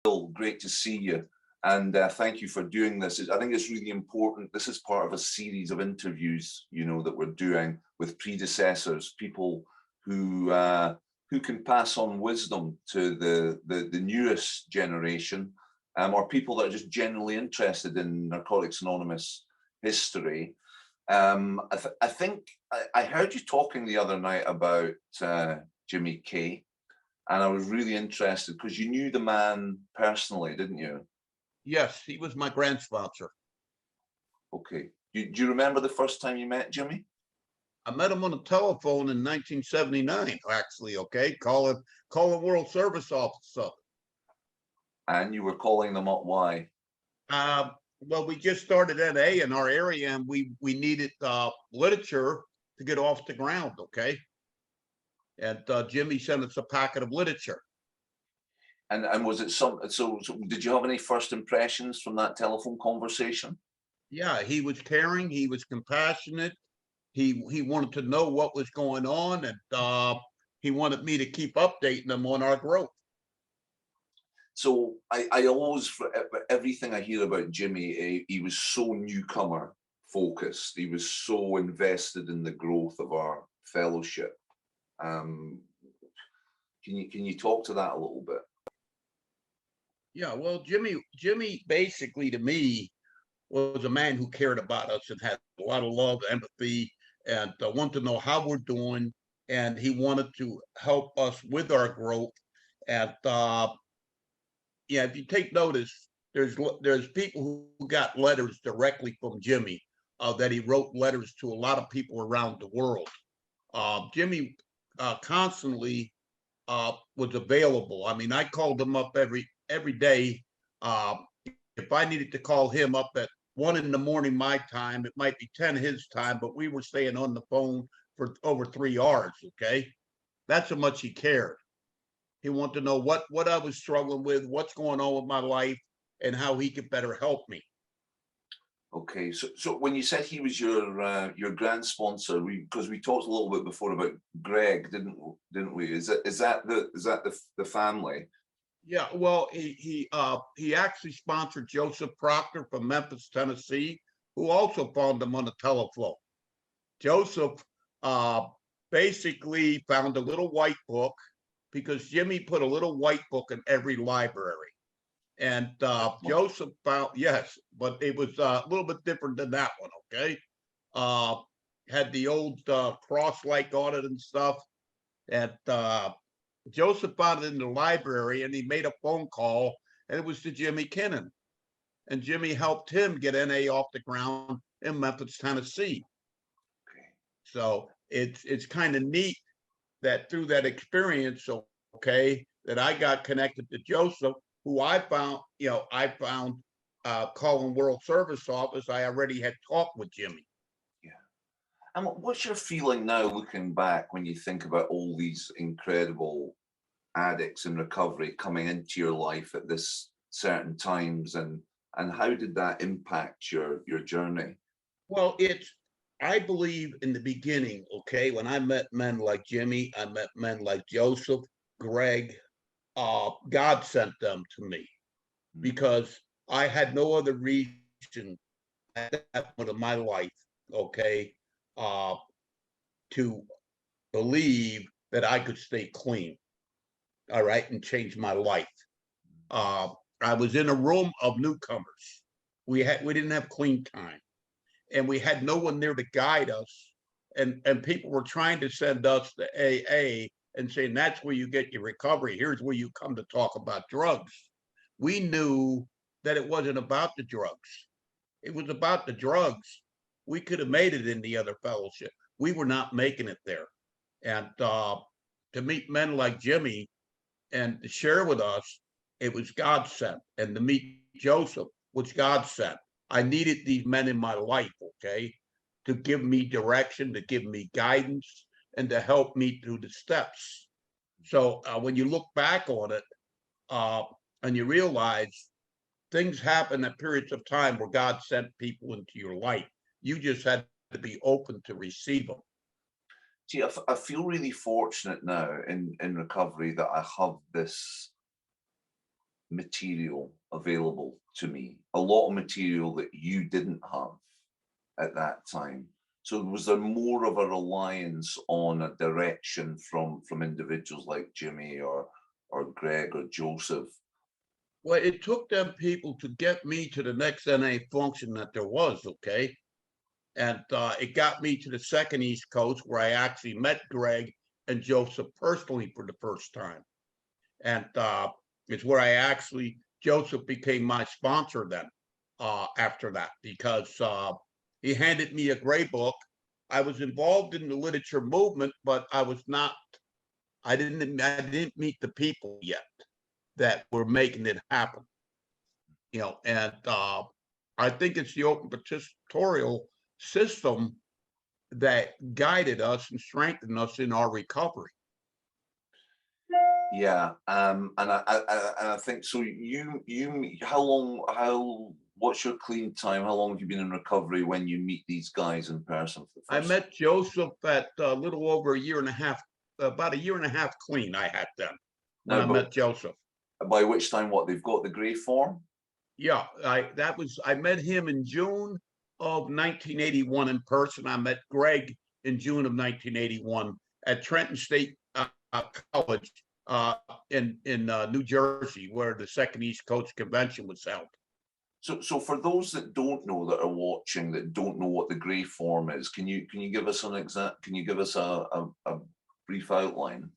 Bill, great to see you. And thank you for doing this. I think it's really important. This is part of a series of interviews, that we're doing with predecessors, people who can pass on wisdom to the newest generation, or people that are just generally interested in Narcotics Anonymous history. I think I heard you talking the other night about Jimmy K, and I was really interested because you knew the man personally, didn't you? Yes, he was my grand sponsor. Okay. Do you remember the first time you met Jimmy? I met him on the telephone in 1979, actually, okay? Calling World Service Officer. And you were calling them up, why? Well, we just started NA in our area, and we needed literature to get off the ground, okay? And Jimmy sent us a packet of literature. And was it so did you have any first impressions from that telephone conversation? Yeah, he was caring, he was compassionate, he wanted to know what was going on, and he wanted me to keep updating him on our growth. So I always, for everything I hear about Jimmy, he was so newcomer focused. He was so invested in the growth of our fellowship. Can you talk to that a little bit? Yeah, well, Jimmy basically to me was a man who cared about us and had a lot of love, empathy, and wanted to know how we're doing, and he wanted to help us with our growth. And yeah, if you take notice, there's people who got letters directly from Jimmy, that he wrote letters to a lot of people around the world. Jimmy constantly was available. I mean, I called him up every day. Uh, if I needed to call him up at 1 a.m. my time, it might be 10 his time, but we were staying on the phone for over 3 hours. Okay, that's how much he cared. He wanted to know what I was struggling with, what's going on with my life, and how he could better help me. Okay, so when you said he was your grand sponsor, because we talked a little bit before about Greg, didn't we? Is that the family? Yeah, well, he actually sponsored Joseph Proctor from Memphis, Tennessee, who also found him on the telephone. Joseph basically found a little white book, because Jimmy put a little white book in every library. And Joseph found, yes, but it was a little bit different than that one, okay? Had the old cross-like on it and stuff. And Joseph found it in the library, and he made a phone call, and it was to Jimmy Kinnon. And Jimmy helped him get NA off the ground in Memphis, Tennessee. Okay. So it's kind of neat that through that experience, okay, that I got connected to Joseph, who I found calling World Service Office. I already had talked with Jimmy. Yeah. And what's your feeling now, looking back, when you think about all these incredible addicts in recovery coming into your life at this certain times, and how did that impact your journey? Well, I believe in the beginning, okay, when I met men like Jimmy, I met men like Joseph, Greg, God sent them to me, because I had no other reason at that point of my life, okay, to believe that I could stay clean, all right, and change my life. I was in a room of newcomers. We didn't have clean time, and we had no one there to guide us. And people were trying to send us to AA and saying, that's where you get your recovery. Here's where you come to talk about drugs. We knew that it wasn't about the drugs. It was about the drugs. We could have made it in the other fellowship. We were not making it there. And to meet men like Jimmy and to share with us, it was God sent. And to meet Joseph was God sent. I needed these men in my life, okay, to give me direction, to give me guidance, and to help me through the steps. So when you look back on it, and you realize things happen at periods of time where God sent people into your life, you just had to be open to receive them. See, I feel really fortunate now in recovery that I have this material available to me, a lot of material that you didn't have at that time. So was there more of a reliance on a direction from individuals like Jimmy or Greg or Joseph? Well, it took them people to get me to the next NA function that there was, okay? And it got me to the second East Coast, where I actually met Greg and Joseph personally for the first time. And it's where I actually, Joseph became my sponsor then after that, because he handed me a gray book. I was involved in the literature movement, but I didn't meet the people yet that were making it happen. And I think it's the open participatory system that guided us and strengthened us in our recovery. Yeah, and I think so. What's your clean time? How long have you been in recovery when you meet these guys in person for the I first met Joseph at a little over a year and a half, about a year and a half clean I had then when I met Joseph. By which time, what, they've got the gray form? Yeah, I met him in June of 1981 in person. I met Greg in June of 1981 at Trenton State College in New Jersey, where the Second East Coast Convention was held. So for those that don't know, that are watching, that don't know what the gray form is, can you give us a brief outline?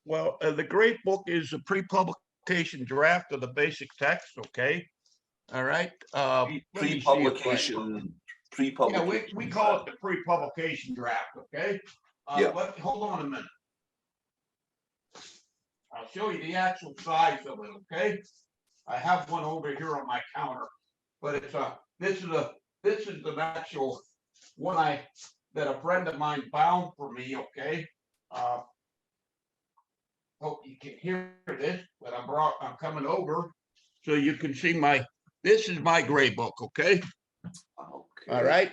Well, the gray book is a pre-publication draft of the basic text. Okay, all right. Pre-publication. Yeah, we call it the pre-publication draft. Okay. Yeah. Hold on a minute. I'll show you the actual size of it. Okay. I have one over here on my counter, but this is the actual one that a friend of mine bound for me. Okay. Hope you can hear this, but I'm coming over so you can see this is my gray book. Okay. All right.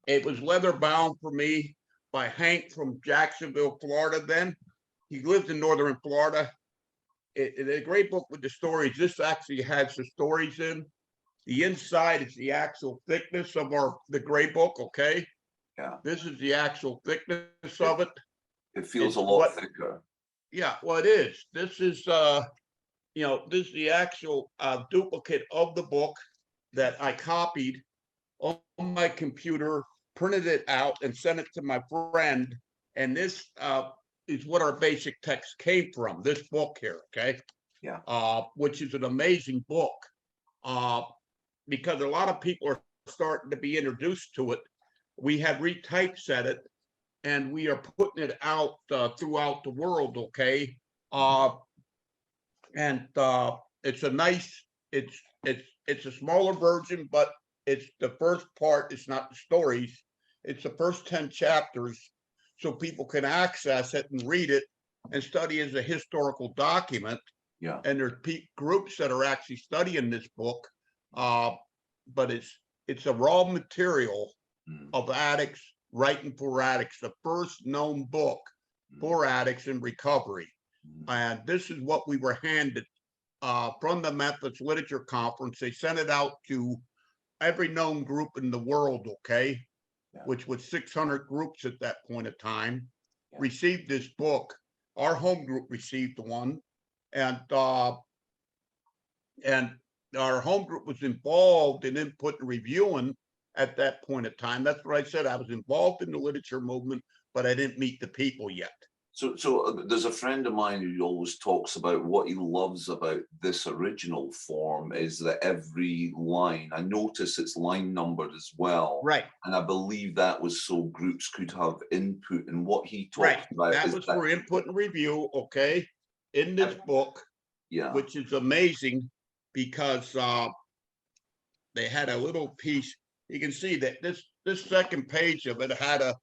It was leather bound for me by Hank from Jacksonville, Florida. Then he lived in northern Florida. The gray book with the stories, this actually has the stories in. The inside is the actual thickness of the gray book. Okay. Yeah. This is the actual thickness of it. It feels a lot thicker. Yeah, well, it is. This is this is the actual duplicate of the book that I copied on my computer, printed it out, and sent it to my friend. And this is what our basic text came from. This book here, okay? Yeah. Which is an amazing book, because a lot of people are starting to be introduced to it. We have retypeset it, and we are putting it out throughout the world. Okay. And it's a nice, it's a smaller version, but it's the first part. It's not the stories. It's the first 10 chapters, so people can access it and read it and study as a historical document. Yeah. And there's groups that are actually studying this book, but it's a raw material of addicts writing for addicts, the first known book for addicts in recovery. And this is what we were handed from the Memphis Literature Conference. They sent it out to every known group in the world, okay, which was 600 groups at that point of time, received this book. Our home group received one, and our home group was involved in input and reviewing at that point of time. That's what I said. I was involved in the literature movement, but I didn't meet the people yet. So there's a friend of mine who always talks about what he loves about this original form is that every line, I notice it's line numbered as well. Right. And I believe that was so groups could have input. And what he talks about that was for input and review, okay, in this book, which is amazing because they had a little piece. You can see that this second page of it had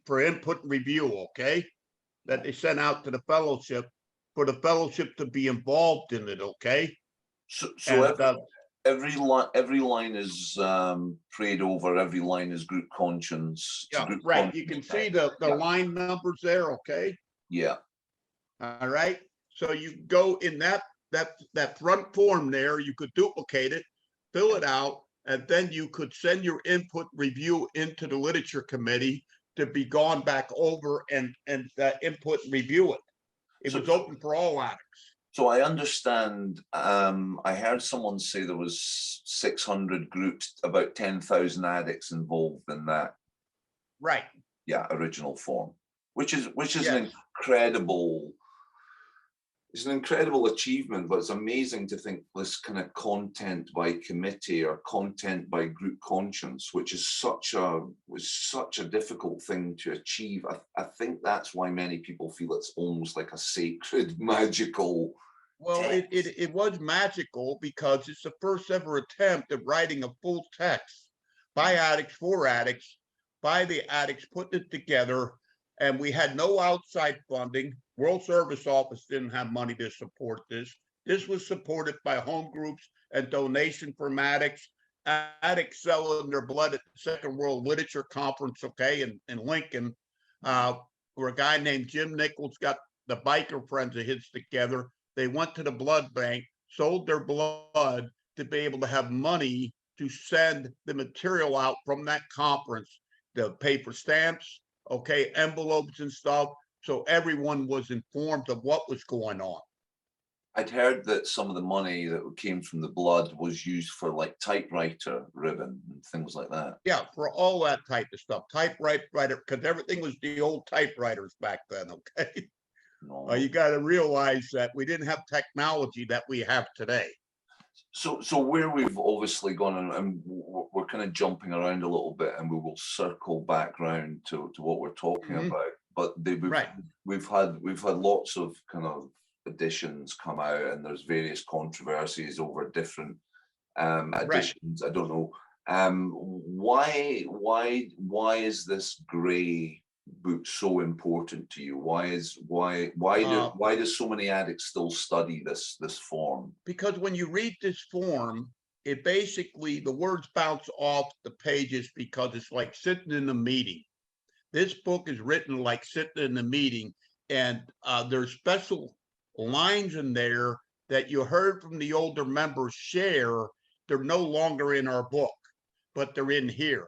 for input and review, okay, that they sent out to the fellowship for the fellowship to be involved in it, okay. So every line is prayed over. Every line is group conscience. Yeah, right. You can see the line numbers there, okay. Yeah. All right. So you go in that that front form there, you could duplicate it, fill it out, and then you could send your input review into the literature committee to be gone back over and input and review it. It was open for all addicts. So I understand, I heard someone say there was 600 groups, about 10,000 addicts involved in that. Right. Yeah, original form, which is Yes. an incredible, it's an incredible achievement, but it's amazing to think this kind of content by committee or content by group conscience, which is such a difficult thing to achieve. I think that's why many people feel it's almost like a sacred, magical. Well, it was magical because it's the first ever attempt at writing a full text by addicts for addicts, by the addicts, putting it together. And we had no outside funding. World Service Office didn't have money to support this. This was supported by home groups and donation from addicts, addicts selling their blood at the Second World Literature Conference, okay, in Lincoln, where a guy named Jim Nichols got the biker friends of his together. They went to the blood bank, sold their blood to be able to have money to send the material out from that conference, the paper stamps, okay, envelopes and stuff. So everyone was informed of what was going on. I'd heard that some of the money that came from the blood was used for like typewriter ribbon and things like that. Yeah, for all that type of stuff. Typewriter, because everything was the old typewriters back then, okay? No. You got to realize that we didn't have technology that we have today. So where we've obviously gone, and we're kind of jumping around a little bit, and we will circle back round to what we're talking about. But we've had lots of kind of editions come out, and there's various controversies over different editions. I don't know why is this grey book so important to you? Why do so many addicts still study this form? Because when you read this form, it basically, the words bounce off the pages because it's like sitting in a meeting. This book is written like sitting in a meeting, and there's special lines in there that you heard from the older members share. They're no longer in our book, but they're in here.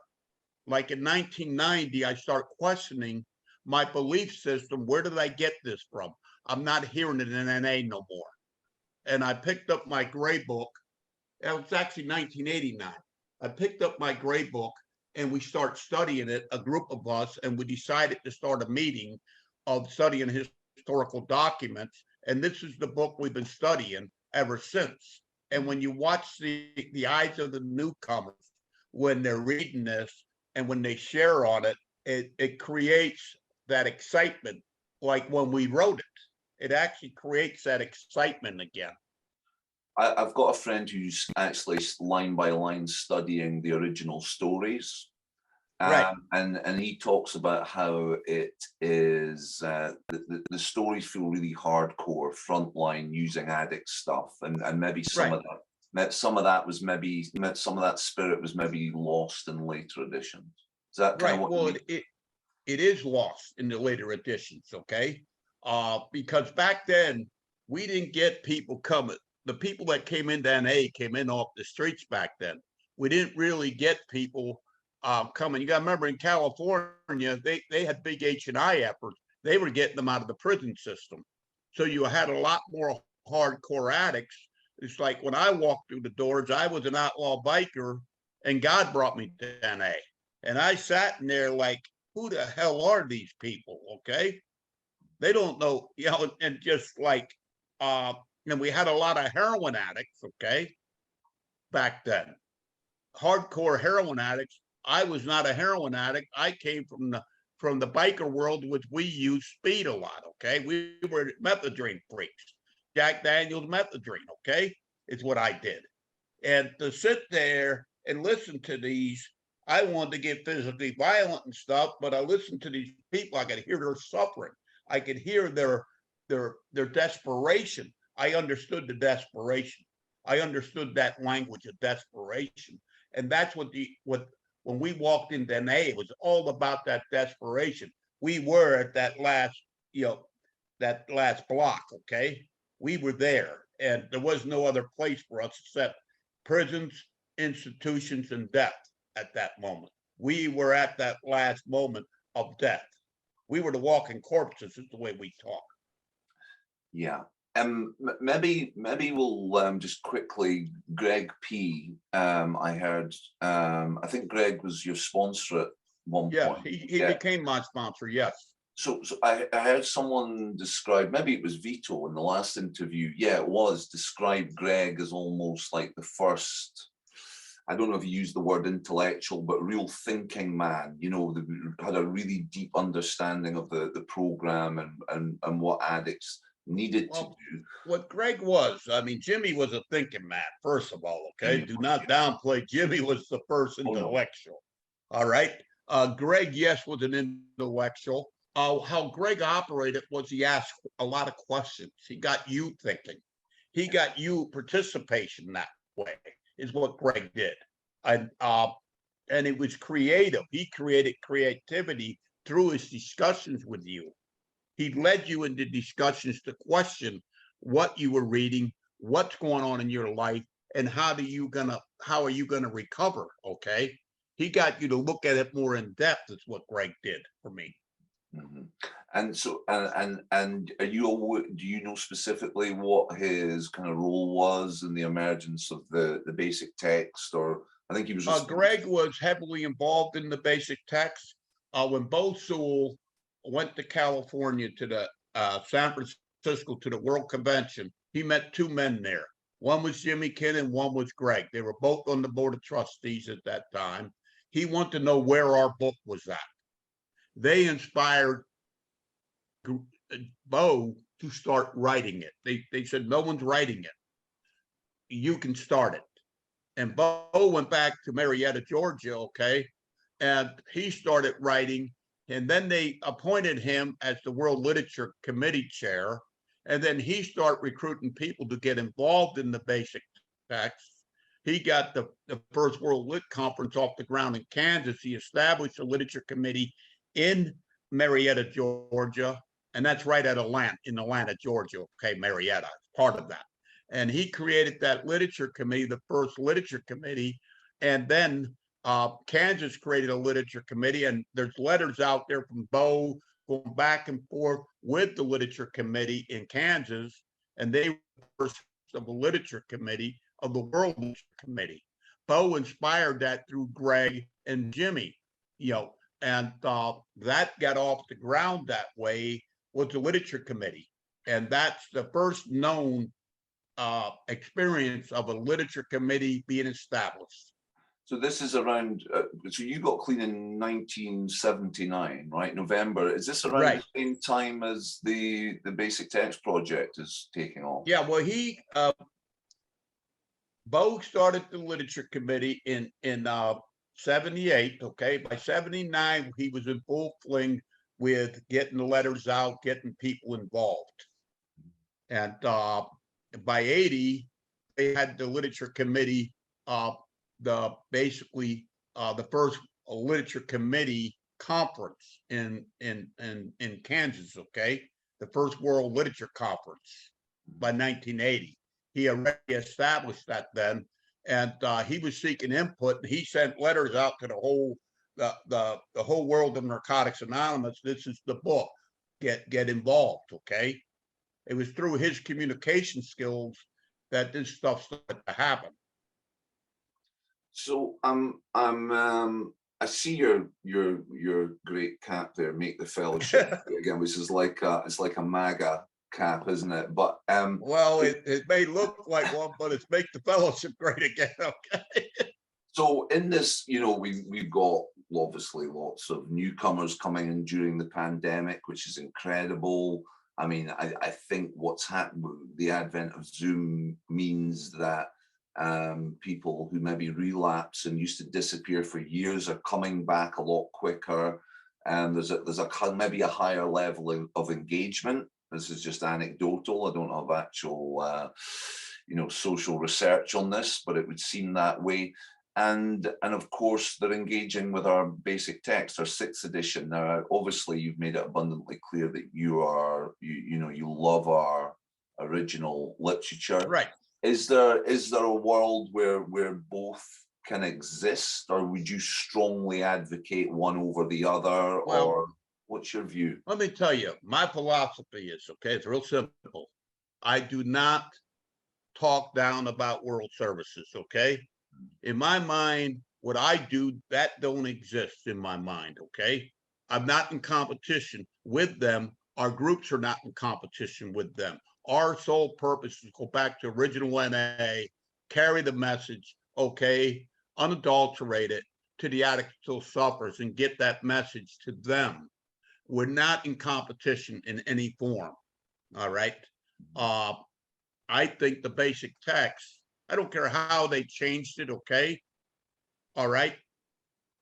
Like in 1990, I start questioning my belief system. Where did I get this from? I'm not hearing it in NA no more. And I picked up my gray book. It was actually 1989. I picked up my gray book and we start studying it, a group of us, and we decided to start a meeting of studying historical documents. And this is the book we've been studying ever since. And when you watch the eyes of the newcomers, when they're reading this, and when they share on it, it creates that excitement. Like when we wrote it actually creates that excitement again. I've got a friend who's actually line by line studying the original stories. And he talks about how it is, the stories feel really hardcore, frontline, using addict stuff. And maybe some of that spirit was maybe lost in later editions. Is that kind of what it is lost in the later editions, okay? Because back then we didn't get people coming. The people that came into NA came in off the streets back then. We didn't really get people coming. You got to remember, in California, they had big H&I efforts. They were getting them out of the prison system. So you had a lot more hardcore addicts. It's like when I walked through the doors, I was an outlaw biker, and God brought me to NA. And I sat in there like, who the hell are these people? Okay. They don't know, and just like, and we had a lot of heroin addicts, okay, back then. Hardcore heroin addicts. I was not a heroin addict. I came from the biker world, which we used speed a lot, okay? We were methadone freaks. Jack Daniels methadone, okay, is what I did. And to sit there and listen to these, I wanted to get physically violent and stuff, but I listened to these people. I could hear their suffering. I could hear their desperation. I understood the desperation. I understood that language of desperation. And that's what when we walked into NA, it was all about that desperation. We were at that last block, okay? We were there. and there was no other place for us except prisons, institutions, and death at that moment. We were at that last moment of death. We were the walking corpses, is the way we talk. Yeah. Maybe we'll just quickly, Greg P. I heard. I think Greg was your sponsor at one Yes, point. he became my sponsor. Yes. So I heard someone describe, maybe it was Vito in the last interview. Yeah, it was, describe Greg as almost like the first, I don't know if he used the word intellectual, but real thinking man, you know, had a really deep understanding of the program and what addicts needed to do. What Greg was, I mean, Jimmy was a thinking man, first of all, okay? Do not downplay. Jimmy was the first intellectual, all right? Greg, yes, was an intellectual. How Greg operated was he asked a lot of questions. He got you thinking. He got you participation that way, is what Greg did. And it was creative. He created creativity through his discussions with you. He led you into discussions to question what you were reading, what's going on in your life, and how are you gonna recover? Okay. He got you to look at it more in depth, is what Greg did for me. Mm-hmm. And so, and are you, do you know specifically what his kind of role was in the emergence of the basic text? Or I think he was Greg was heavily involved in the basic text. When Bo Sewell went to California to the San Francisco to the World Convention, he met two men there. One was Jimmy Kidd and one was Greg. They were both on the board of trustees at that time. He wanted to know where our book was at. They inspired Bo to start writing it. They said, no one's writing it. You can start it. And Bo went back to Marietta, Georgia, okay? And he started writing. And then they appointed him as the World Literature Committee chair. And then he started recruiting people to get involved in the basic text. He got the first World Lit Conference off the ground in Kansas. He established a literature committee in Marietta, Georgia. And that's right at in Atlanta, Georgia. Okay, Marietta, part of that. And he created that literature committee, the first literature committee. And then Kansas created a literature committee. And there's letters out there from Bo going back and forth with the literature committee in Kansas. And they were the first of the literature committee of the World Literature Committee. Bo inspired that through Greg and Jimmy, you know, and that got off the ground that way was the literature committee. And that's the first known experience of a literature committee being established. So this is around, so you got clean in 1979, right? November. Is this around the same time as the Basic Text Project is taking off? Yeah, well, Bo started the literature committee in 78, okay? By 79, he was in full fling with getting the letters out, getting people involved. And by 80, they had the literature committee, the first literature committee conference in Kansas, okay? The first World Literature Conference by 1980. He already established that then, and he was seeking input, and he sent letters out to the whole world of Narcotics Anonymous. This is the book. Get involved, okay? It was through his communication skills that this stuff started to happen. So I see your great cap there, make the fellowship again, which is like it's like a MAGA cap, isn't it? But well, it may look like one, but it's make the fellowship great again. Okay. So in this, you know, we've got obviously lots of newcomers coming in during the pandemic, which is incredible. I mean, I think what's happened, the advent of Zoom means that people who maybe relapse and used to disappear for years are coming back a lot quicker. And there's maybe a higher level of engagement. This is just anecdotal. I don't have actual, social research on this, but it would seem that way. And of course, they're engaging with our basic text, our 6th edition. Now, obviously, you've made it abundantly clear that you love our original literature. Right. Is there a world where both can exist, or would you strongly advocate one over the other, Well, or what's your view? let me tell you, my philosophy is, okay, it's real simple. I do not talk down about world services, okay? In my mind, what I do, that don't exist in my mind, okay? I'm not in competition with them. Our groups are not in competition with them. Our sole purpose is to go back to original NA, carry the message, okay, unadulterated, to the addict who still suffers, and get that message to them. We're not in competition in any form, all right? I think the basic text, I don't care how they changed it, okay? All right.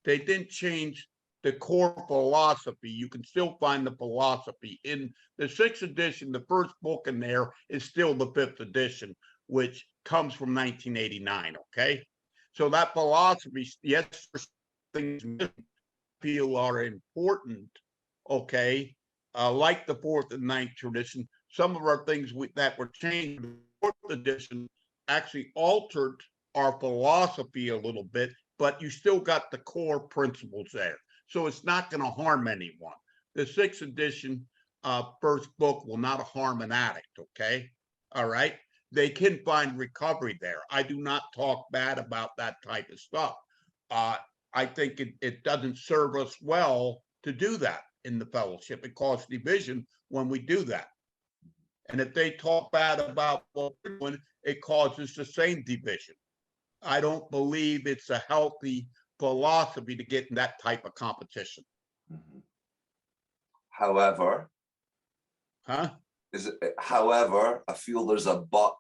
They didn't change the core philosophy. You can still find the philosophy in the sixth edition. The first book in there is still the fifth edition, which comes from 1989. Okay. So that philosophy, yes, things feel are important. Okay. Like the fourth and ninth tradition, some of our things that were changed in the fourth edition actually altered our philosophy a little bit, but you still got the core principles there. So it's not going to harm anyone. The sixth edition first book will not harm an addict, okay? All right? They can find recovery there. I do not talk bad about that type of stuff. I think it doesn't serve us well to do that in the fellowship. It causes division when we do that. And if they talk bad about what we're doing, it causes the same division. I don't believe it's a healthy philosophy to get in that type of competition. Mm-hmm. However, however, I feel there's a but.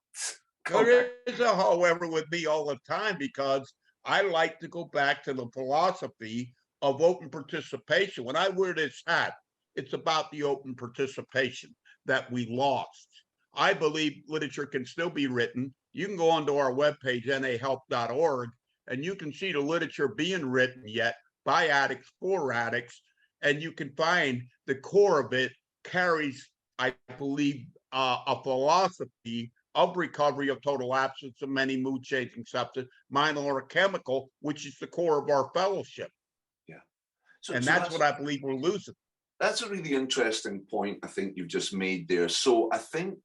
There is a however with me all the time, because I like to go back to the philosophy of open participation. When I wear this hat, it's about the open participation that we lost. I believe literature can still be written. You can go onto our webpage, nahelp.org, and you can see the literature being written yet by addicts for addicts, and you can find the core of it carries, I believe, a philosophy of recovery of total absence of many mood-changing substances, mind or chemical, which is the core of our fellowship. Yeah. And that's what I believe we're losing. That's a really interesting point I think you've just made there. So I think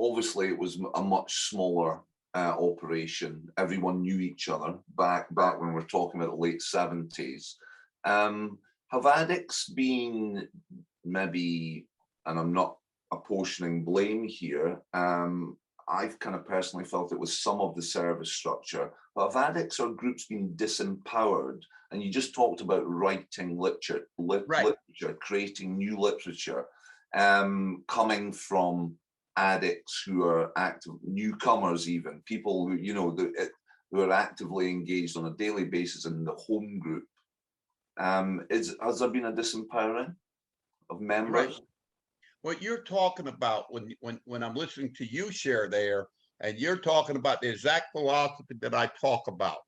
obviously it was a much smaller operation. Everyone knew each other back when we're talking about the late 70s. Have addicts been maybe, and I'm not apportioning blame here, I've kind of personally felt it was some of the service structure, but have addicts or groups been disempowered? And you just talked about writing literature, creating new literature, coming from addicts who are active, newcomers even, people who, you know, who are actively engaged on a daily basis in the home group. Has there been a disempowering of members? Right. What you're talking about when I'm listening to you share there, and you're talking about the exact philosophy that I talk about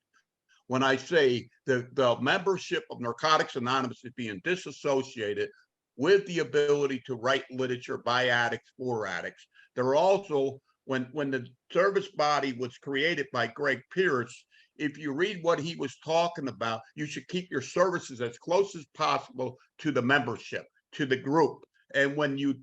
when I say the membership of Narcotics Anonymous is being disassociated with the ability to write literature by addicts for addicts. There are also, when the service body was created by Greg Pierce, if you read what he was talking about, you should keep your services as close as possible to the membership, to the group. And when you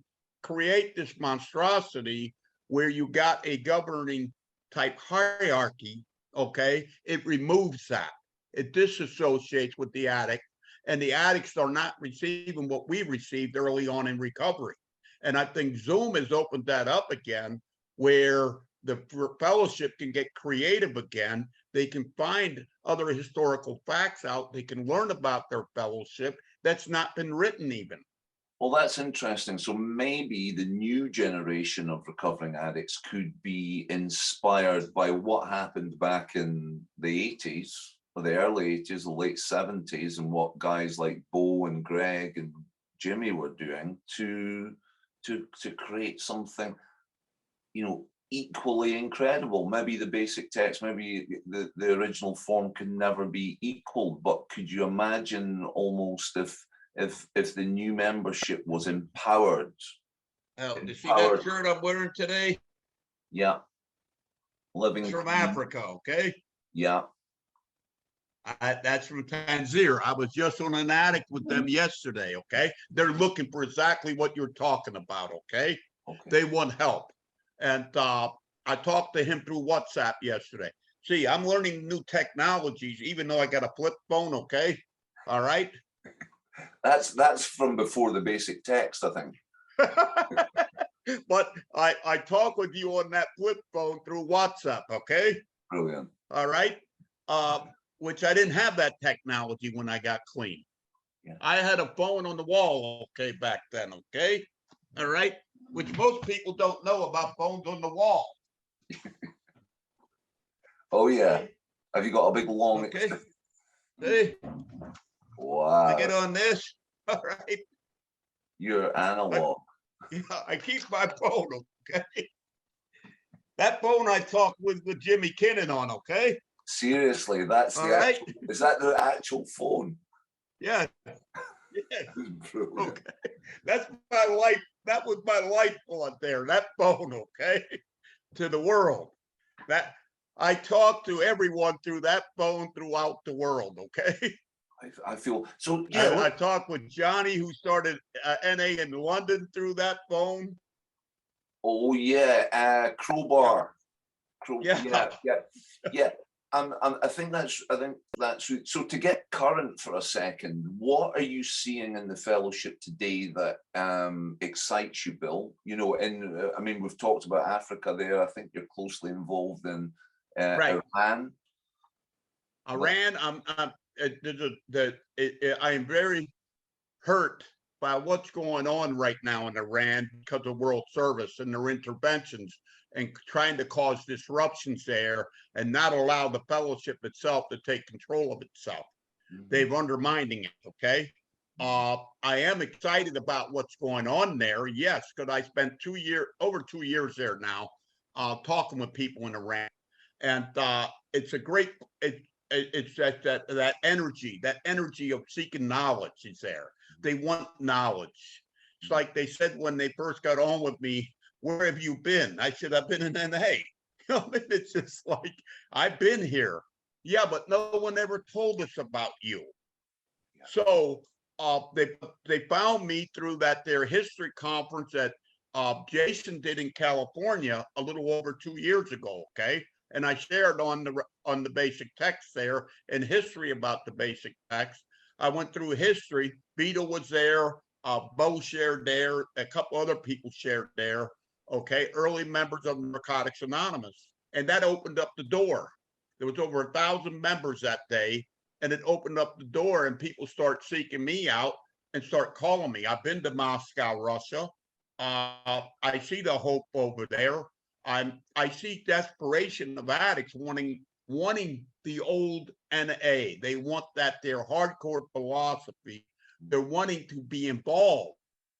create this monstrosity where you got a governing type hierarchy, okay, it removes that. It disassociates with the addict, and the addicts are not receiving what we received early on in recovery. And I think Zoom has opened that up again, where the fellowship can get creative again. They can find other historical facts out. They can learn about their fellowship that's not been written even. Well, that's interesting. So maybe the new generation of recovering addicts could be inspired by what happened back in the 80s, or the early 80s, the late 70s, and what guys like Bo and Greg and Jimmy were doing to create something, you know, equally incredible. Maybe the basic text, maybe the original form can never be equaled, but could you imagine almost if the new membership was empowered You see that empowered. shirt I'm wearing today? Yeah, It's living from clean. Africa, okay? Yeah. That's from Tanzania. I was just on an addict with them yesterday, okay? They're looking for exactly what you're talking about, okay? Okay. They want help. And I talked to him through WhatsApp yesterday. See, I'm learning new technologies, even though I got a flip phone, okay? All right? That's from before the basic text, I think. But I talk with you on that flip phone through WhatsApp, okay? Brilliant. All right. Which I didn't have that technology when I got clean. Yeah. I had a phone on the wall, okay, back then, okay? All right. Which most people don't know about phones on the wall. Oh yeah. Have you got a big long? Okay. Hey, Wow. I get on this. All right. You're analog. I keep my phone, okay? That phone I talked with Jimmy Kinnon on, okay? Seriously, that's all the right. actual, is that the actual phone? Yeah. Yeah. Brilliant. Okay. That's my life. That was my lifeblood there, that phone, okay? To the world. That I talk to everyone through that phone throughout the world, okay? I feel so. Yeah, I talked with Johnny, who started NA in London through that phone. oh yeah, Crowbar. Yeah. Yeah. I think that's so. To get current for a second, what are you seeing in the fellowship today that excites you, Bill? You know, I mean, we've talked about Africa there. I think you're closely involved in Right. Iran. Iran. I am very hurt by what's going on right now in Iran because of world service and their interventions and trying to cause disruptions there and not allow the fellowship itself to take control of itself. Mm-hmm. They've undermining it, okay? I am excited about what's going on there, yes, because I spent over 2 years there now, talking with people in Iran. And it's a great, it's that energy of seeking knowledge is there. They want knowledge. It's like they said when they first got on with me, where have you been? I said, I've been in NA. You know, it's just like, I've been here. Yeah, but no one ever told us about you. Yeah. So they found me through their history conference that Jason did in California a little over 2 years ago, okay? And I shared on the basic text there and history about the basic text. I went through history. Vito was there. Bo shared there. A couple other people shared there. Okay, early members of Narcotics Anonymous, and that opened up the door. There was over 1,000 members that day, and it opened up the door, and people start seeking me out and start calling me. I've been to Moscow, Russia. I see the hope over there. I see desperation of addicts wanting the old NA. They want their hardcore philosophy. They're wanting to be involved.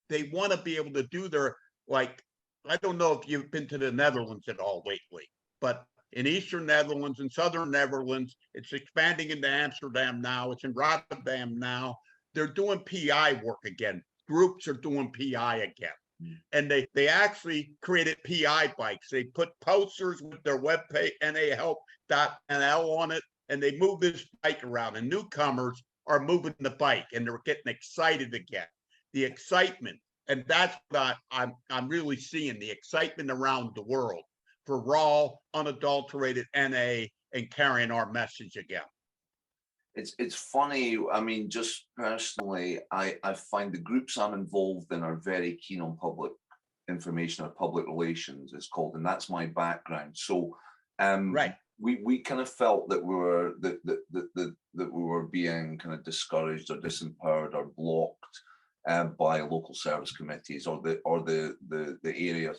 They want to be able to do their, like, I don't know if you've been to the Netherlands at all lately, but in Eastern Netherlands and Southern Netherlands, it's expanding into Amsterdam now. It's in Rotterdam now. They're doing PI work again. Groups are doing PI again. And they actually created PI bikes. They put posters with their webpage, nahelp.nl on it, and they move this bike around. And newcomers are moving the bike, and they're getting excited again. The excitement, and that's what I'm really seeing, the excitement around the world for raw, unadulterated NA and carrying our message again. It's funny. I mean, just personally, I find the groups I'm involved in are very keen on public information or public relations, it's called, and that's my background. So, right. We kind of felt that we were that we were being kind of discouraged or disempowered or blocked by local service committees or the area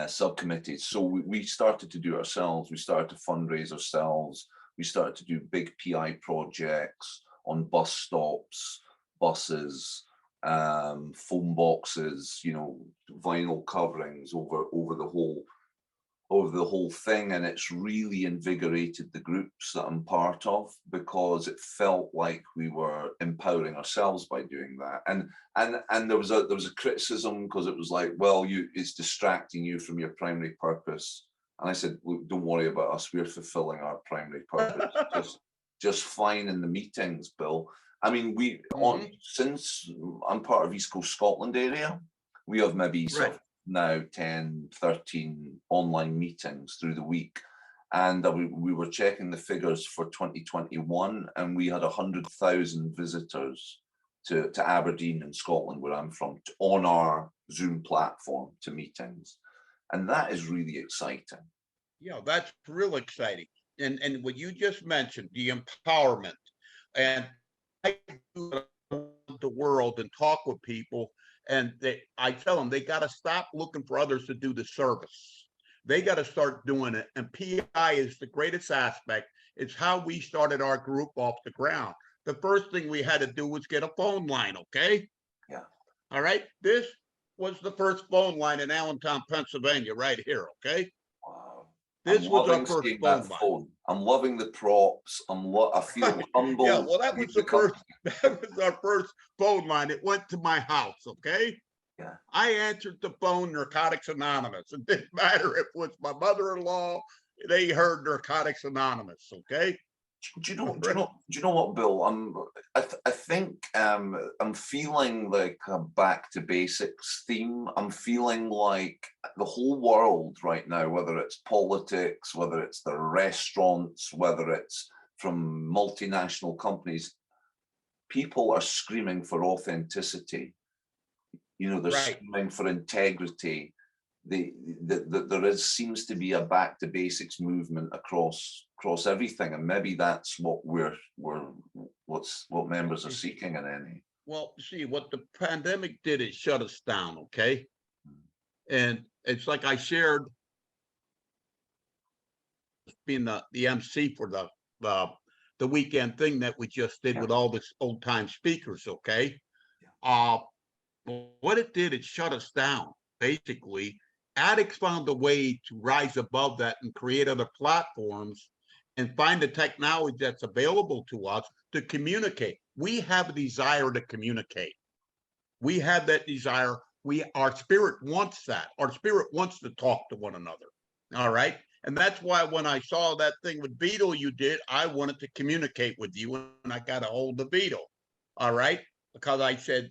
subcommittees. So we started to do it ourselves. We started to fundraise ourselves. We started to do big PI projects on bus stops, buses, phone boxes, you know, vinyl coverings over the whole of the whole thing, and it's really invigorated the groups that I'm part of, because it felt like we were empowering ourselves by doing that. And there was a criticism, because it was like, well, it's distracting you from your primary purpose. And I said, "Look, don't worry about us. We're fulfilling our primary purpose just fine in the meetings, Bill." I mean, since I'm part of East Coast Scotland area, we have maybe sort of now 10, 13 online meetings through the week. And we were checking the figures for 2021, and we had 100,000 visitors to Aberdeen in Scotland, where I'm from, on our Zoom platform to meetings. And that is really exciting. Yeah, that's real exciting. And what you just mentioned, the empowerment, and I do the world and talk with people, and I tell them they got to stop looking for others to do the service. They got to start doing it. And PI is the greatest aspect. It's how we started our group off the ground. The first thing we had to do was get a phone line, okay? Yeah. All right. This was the first phone line in Allentown, Pennsylvania, right here, okay? Wow. This was our first phone line. I'm loving the props. I feel humble. Yeah, well, that was our first phone line. It went to my house, okay? Yeah. I answered the phone, Narcotics Anonymous. It didn't matter if it was my mother-in-law, they heard Narcotics Anonymous, okay? Do you know what, Bill? I think I'm feeling like a back to basics theme. I'm feeling like the whole world right now, whether it's politics, whether it's the restaurants, whether it's from multinational companies, people are screaming for authenticity. You know, they're screaming for integrity. There seems to be a back to basics movement across everything, and maybe that's what what members are seeking in NA. Well, see, what the pandemic did is shut us down, okay? And it's like I shared being the MC for the weekend thing that we just did with all this old time speakers, okay? What it did, it shut us down. Basically, addicts found a way to rise above that and create other platforms and find the technology that's available to us to communicate. We have a desire to communicate. We have that desire. Our spirit wants that. Our spirit wants to talk to one another. All right. And that's why when I saw that thing with Beetle you did, I wanted to communicate with you, and I got a hold of Beetle. All right. Because I said,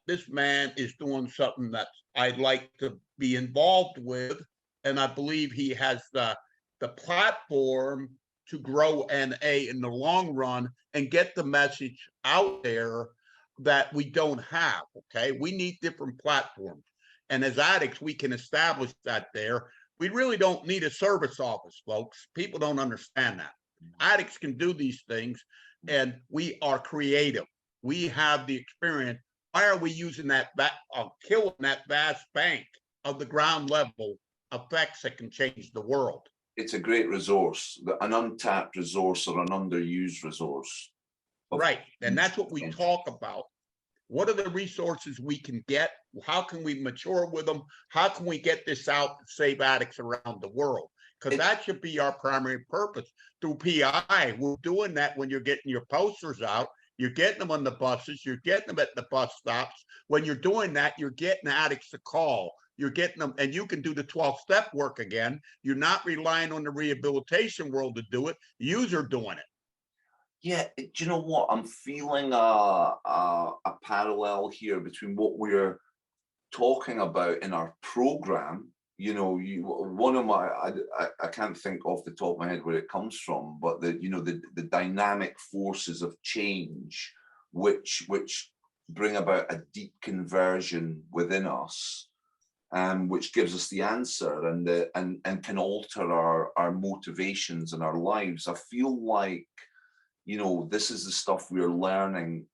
this man is doing something that I'd like to be involved with. And I believe he has the platform to grow NA in the long run and get the message out there that we don't have. Okay. We need different platforms. And as addicts, we can establish that there. We really don't need a service office, folks. People don't understand that. Addicts can do these things, and we are creative. We have the experience. Why are we using that, killing that vast bank of the ground level effects that can change the world? It's a great resource, an untapped resource or an underused resource. Right, and that's what we talk about. What are the resources we can get? How can we mature with them? How can we get this out to save addicts around the world? Because that should be our primary purpose. Through PI, we're doing that when you're getting your posters out. You're getting them on the buses. You're getting them at the bus stops. When you're doing that, you're getting addicts to call. You're getting them, and you can do the 12-step work again. You're not relying on the rehabilitation world to do it. You're doing it. Yeah, do you know what? I'm feeling a parallel here between what we're talking about in our program. You know, one of my, I can't think off the top of my head where it comes from, but the dynamic forces of change, which bring about a deep conversion within us, which gives us the answer and can alter our motivations and our lives. I feel like, this is the stuff we're learning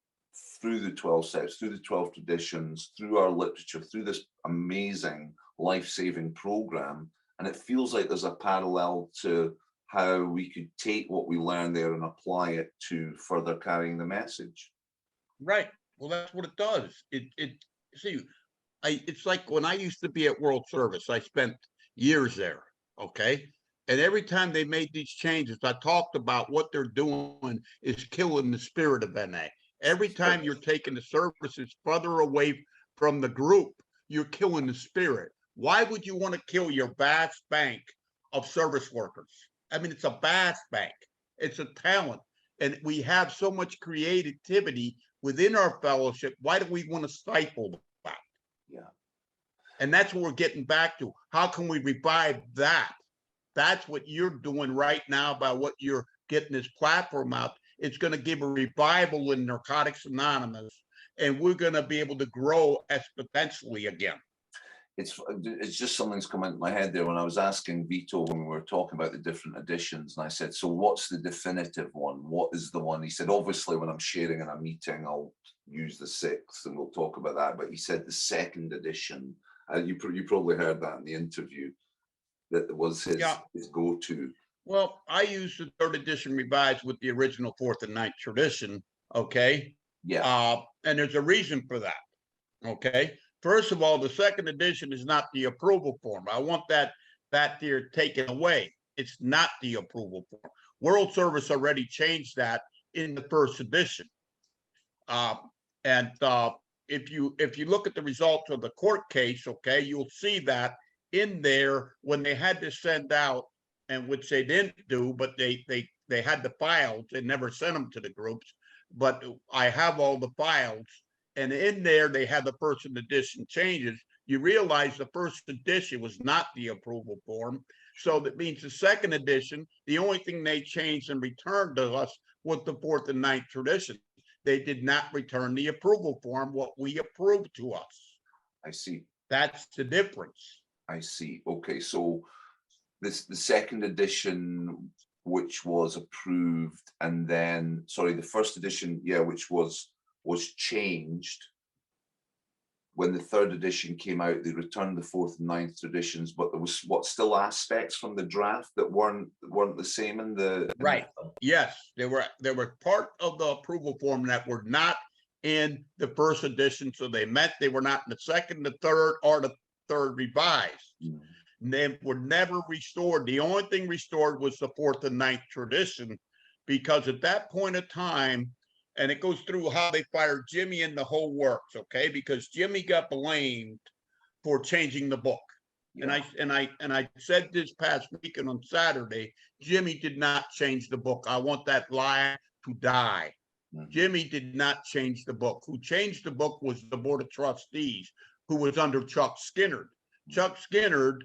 through the 12 steps, through the 12 traditions, through our literature, through this amazing life-saving program. And it feels like there's a parallel to how we could take what we learned there and apply it to further carrying the message. Right. Well, that's what it does. It's like when I used to be at World Service, I spent years there. okay? And every time they made these changes, I talked about what they're doing is killing the spirit of NA. Every time you're taking the services further away from the group, you're killing the spirit. Why would you want to kill your vast bank of service workers? I mean, it's a vast bank. It's a talent. And we have so much creativity within our fellowship. Why do we want to stifle that? Yeah. And that's what we're getting back to. How can we revive that? That's what you're doing right now by what you're getting this platform out. It's going to give a revival in Narcotics Anonymous, and we're going to be able to grow exponentially again. It's just something's come into my head there when I was asking Vito when we were talking about the different editions, and I said, so what's the definitive one? What is the one? He said, obviously when I'm sharing in a meeting, I'll use the 6th and we'll talk about that. But he said the 2nd edition, you probably heard that in the interview, that was his go-to. Well, I used the 3rd edition revised with the original 4th and 9th tradition, okay? Yeah. And there's a reason for that, okay? First of all, the 2nd edition is not the approval form. I want that there taken away. It's not the approval form. World Service already changed that in the 1st edition. If you look at the results of the court case, okay, you'll see that in there when they had to send out, and which they didn't do, but they had the files. They never sent them to the groups, but I have all the files. And in there, they had the 1st edition changes. You realize the 1st edition was not the approval form. So that means the 2nd edition, the only thing they changed and returned to us was the 4th and 9th tradition. They did not return the approval form, what we approved to us. I see. That's the difference. I see. Okay, so the 2nd edition, which was approved, and then, sorry, the 1st edition, yeah, which was changed. When the 3rd edition came out, they returned the 4th and 9th traditions, but there was still aspects from the draft that weren't the same in the right. Yes, there were part of the approval form that were not in the 1st edition, so they meant they were not in the 2nd, the 3rd, or the 3rd revised. Mm-hmm. They were never restored. The only thing restored was the 4th and 9th tradition, because at that point of time, and it goes through how they fired Jimmy and the whole works, okay? Because Jimmy got blamed for changing the book. Yeah. And I said this past weekend on Saturday, Jimmy did not change the book. I want that lie to die. Mm-hmm. Jimmy did not change the book. Who changed the book was the Board of Trustees, who was under Chuck Skinner. Mm-hmm. Chuck Skinner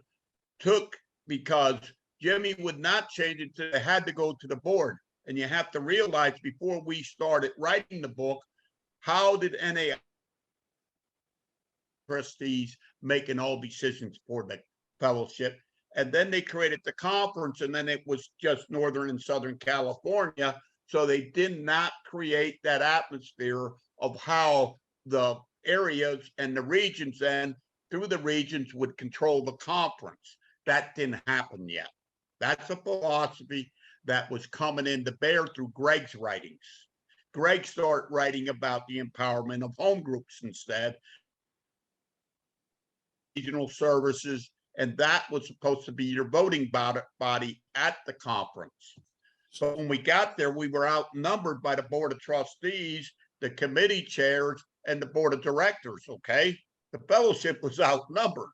took, because Jimmy would not change it, so they had to go to the board. And you have to realize, before we started writing the book, how did NA trustees making all decisions for the fellowship? And then they created the conference, and then it was just Northern and Southern California. So they did not create that atmosphere of how the areas and the regions then, through the regions, would control the conference. That didn't happen yet. That's a philosophy that was coming into bear through Greg's writings. Greg started writing about the empowerment of home groups instead, regional services, and that was supposed to be your voting body at the conference. So when we got there, we were outnumbered by the Board of Trustees, the committee chairs, and the Board of Directors, okay? The fellowship was outnumbered.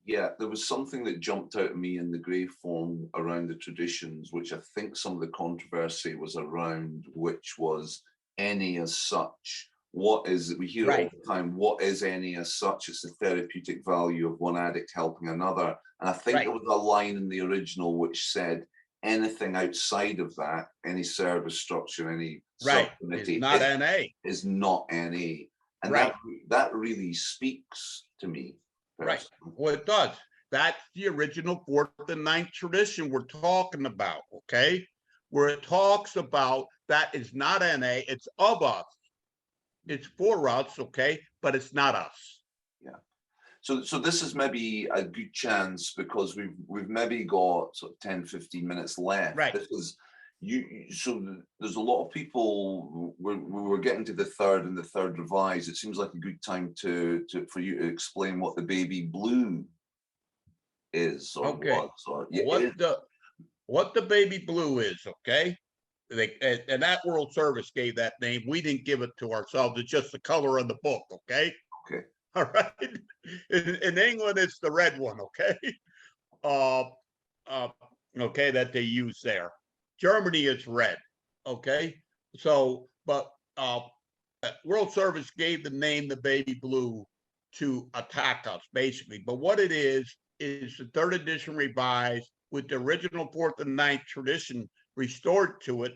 Yeah, there was something that jumped out at me in the grey form around the traditions, which I think some of the controversy was around, which was any as such. What is it? We hear it all the time. What is any as such? It's the therapeutic value of one addict helping another. And I think there was a line in the original which said anything outside of that, any service structure, any subcommittee, is not NA. Is not NA. And that really speaks to me. Right. Well, it does. That's the original 4th and 9th tradition we're talking about, okay? Where it talks about that is not NA, it's of us. It's for us, okay? But it's not us. Yeah. So this is maybe a good chance, because we've maybe got sort of 10, 15 minutes left. Right. This is so there's a lot of people. We're getting to the 3rd and the 3rd revised. It seems like a good time for you to explain what the baby blue is or Okay. was or yeah, What the baby blue is, okay? And that World Service gave that name. We didn't give it to ourselves. It's just the color of the book, okay? okay. All right. In England, it's the red one, okay? Uh, uh, okay, that they use there. Germany is red, okay? So, but World Service gave the name the baby blue to attack us, basically. But what it is the third edition revised with the original fourth and ninth tradition restored to it.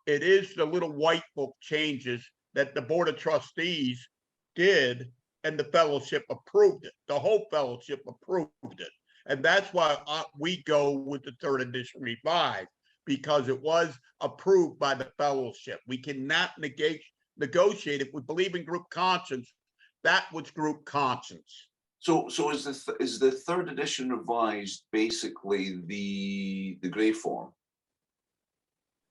It is the little white book changes that the Board of Trustees did, and the fellowship approved it. The whole fellowship approved it. And that's why we go with the third edition revised, because it was approved by the fellowship. We cannot negotiate. If we believe in group conscience, that was group conscience. So is the third edition revised basically the gray form?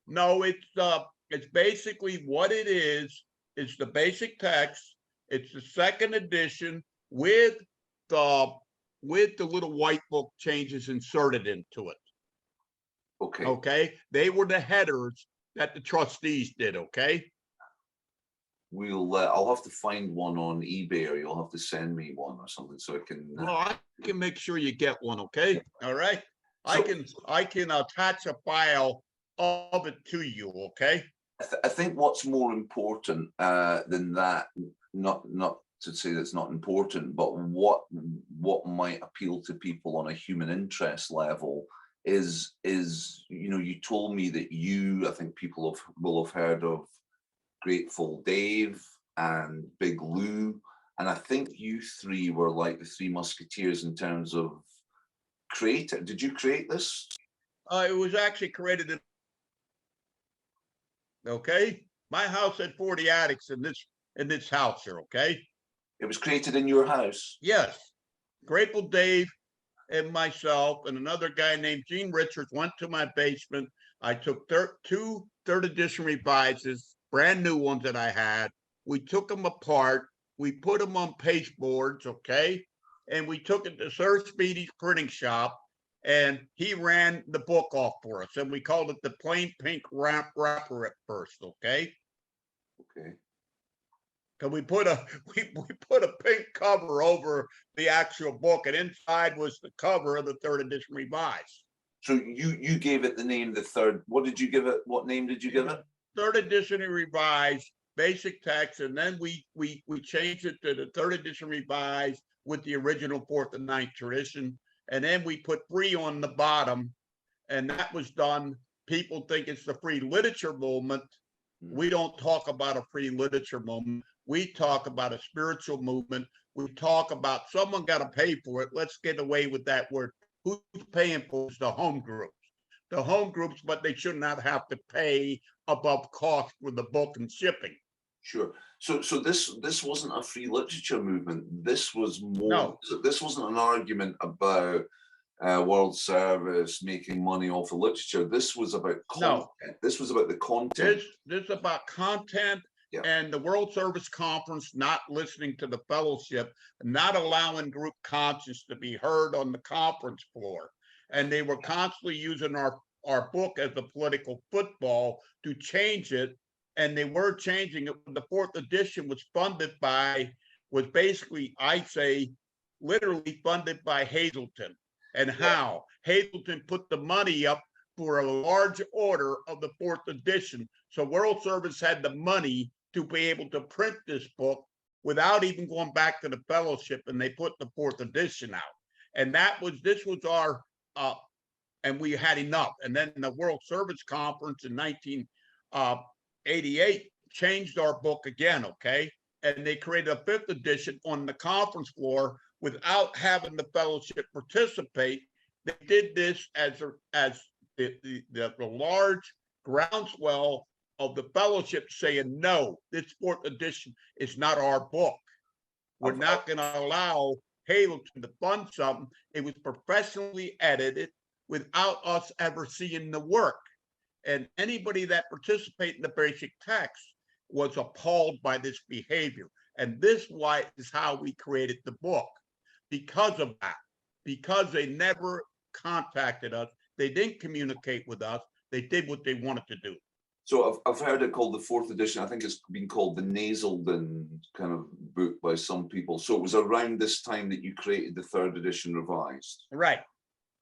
No, it's basically what it is. It's the basic text. It's the second edition with the little white book changes inserted into it. Okay. Okay. They were the headers that the trustees did. Okay. I'll have to find one on eBay, or you'll have to send me one or something so I can. Well, I can make sure you get one. Okay. All right. So, I can attach a file of it to you. Okay. I think what's more important than that, not to say that's not important, but what might appeal to people on a human interest level is you told me that I think people will have heard of Grateful Dave and Big Lou, and I think you three were like the Three Musketeers in terms of creating. Did you create this? It was actually created in. Okay, my house had 40 attics in this house here. Okay, it was created in your house. Yes, Grateful Dave and myself and another guy named Gene Richards went to my basement. I took two third edition revises, brand new ones that I had. We took them apart. We put them on pasteboards, okay? And we took it to Sir Speedy's printing shop, and he ran the book off for us. And we called it the plain pink wrapper at first, okay? Okay. Because we put a pink cover over the actual book, and inside was the cover of the third edition revised. So you gave it the name the third. What did you give it? What name did you give it? Third edition revised, basic text, and then we changed it to the third edition revised with the original fourth and ninth tradition, and then we put free on the bottom, and that was done. People think it's the free literature movement. We don't talk about a free literature movement. We talk about a spiritual movement. We talk about someone got to pay for it. Let's get away with that word. Who's paying for it? It's the home groups. The home groups, but they should not have to pay above cost for the book and shipping. Sure. So this wasn't a free literature movement. This was more. No. This wasn't an argument about World Service making money off of literature. This was about content. No. This was about the content. This is about content. Yeah. And the World Service Conference not listening to the fellowship, not allowing group conscience to be heard on the conference floor. And they were constantly using our book as a political football to change it. And they were changing it. The fourth edition was basically, I say, literally funded by Hazleton. And how? Hazleton put the money up for a large order of the fourth edition. So World Service had the money to be able to print this book without even going back to the fellowship, and they put the fourth edition out. And this was our, and we had enough. And then the World Service Conference in 1988 changed our book again, okay? And they created a fifth edition on the conference floor without having the fellowship participate. They did this as the large groundswell of the fellowship saying, no, this fourth edition is not our book. We're not going to allow Hazleton to fund something. It was professionally edited without us ever seeing the work. And anybody that participated in the basic text was appalled by this behavior. And this is how we created the book, because of that. because they never contacted us. They didn't communicate with us. They did what they wanted to do. So I've heard it called the fourth edition. I think it's been called the Naselden kind of book by some people. So it was around this time that you created the third edition revised. Right.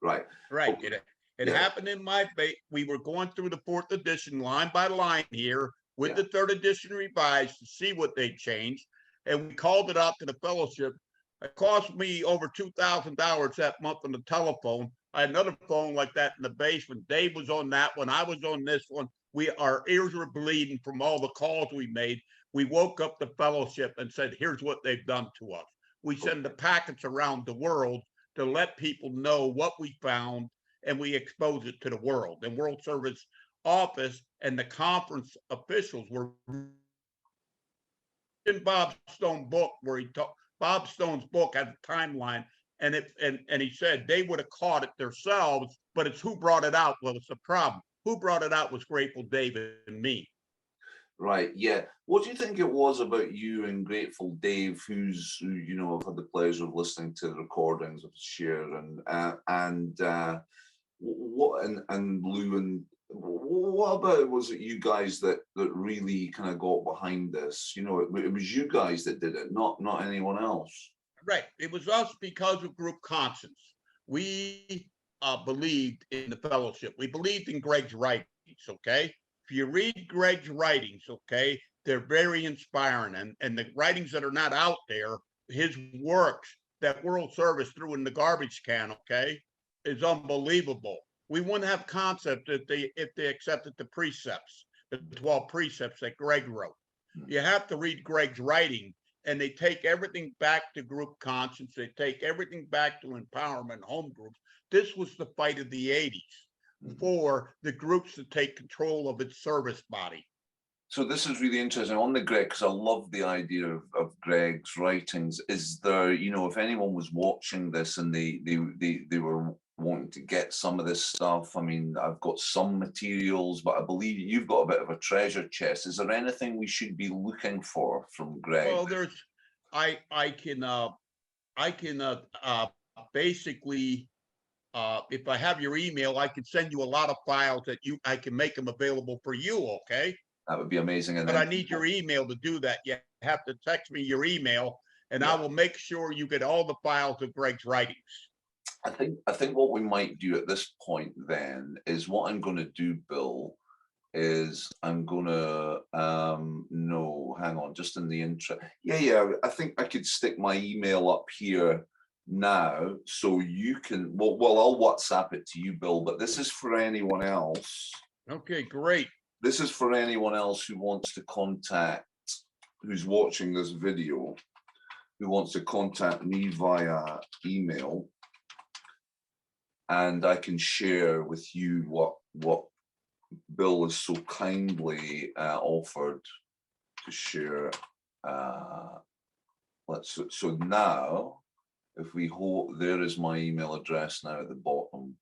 Right. Right. Okay. It happened in my base. We were going through the fourth edition line by line here with the third edition revised to see what they changed. And we called it out to the fellowship. It cost me over $2,000 that month on the telephone. I had another phone like that in the basement. Dave was on that one. I was on this one. Our ears were bleeding from all the calls we made. We woke up the fellowship and said, here's what they've done to us. We send the packets around the world to let people know what we found, and we expose it to the world. And World Service Office and the conference officials were in Bob Stone's book, where he talked. Bob Stone's book has a timeline, and he said they would have caught it themselves, but it's who brought it out. Well, it's the problem. Who brought it out was Grateful Dave and me. Right. Yeah. What do you think it was about you and Grateful Dave, who I've had the pleasure of listening to the recordings of Share and Lou, and what about it was it you guys that really kind of got behind this? It was you guys that did it, not anyone else. Right. It was us because of group conscience. We believed in the fellowship. We believed in Greg's writings. Okay. If you read Greg's writings, okay, they're very inspiring. And the writings that are not out there, his works that World Service threw in the garbage can, okay, is unbelievable. We wouldn't have concepts if they accepted the precepts, the 12 precepts that Greg wrote. You have to read Greg's writing, and they take everything back to group conscience. They take everything back to empowerment home groups. This was the fight of the 80s for the groups to take control of its service body. So this is really interesting on the Greg, because I love the idea of Greg's writings. Is there, if anyone was watching this and they were wanting to get some of this stuff, I mean, I've got some materials, but I believe you've got a bit of a treasure chest. Is there anything we should be looking for from Greg? Well, I can basically, if I have your email, I can send you a lot of files that I can make them available for you. Okay. That would be amazing. And but I need your email to do that. You have to text me your email, and I will make sure you get all the files of Greg's writings. I think what we might do at this point then is what I'm going to do, Bill, is I'm going to no, hang on, just in the intro. Yeah. I think I could stick my email up here now, so you can. Well, I'll WhatsApp it to you, Bill. But this is for anyone else. Okay, great. This is for anyone else who wants to contact, who's watching this video, who wants to contact me via email, and I can share with you what Bill has so kindly offered to share. So now, if we hold, there is my email address now at the bottom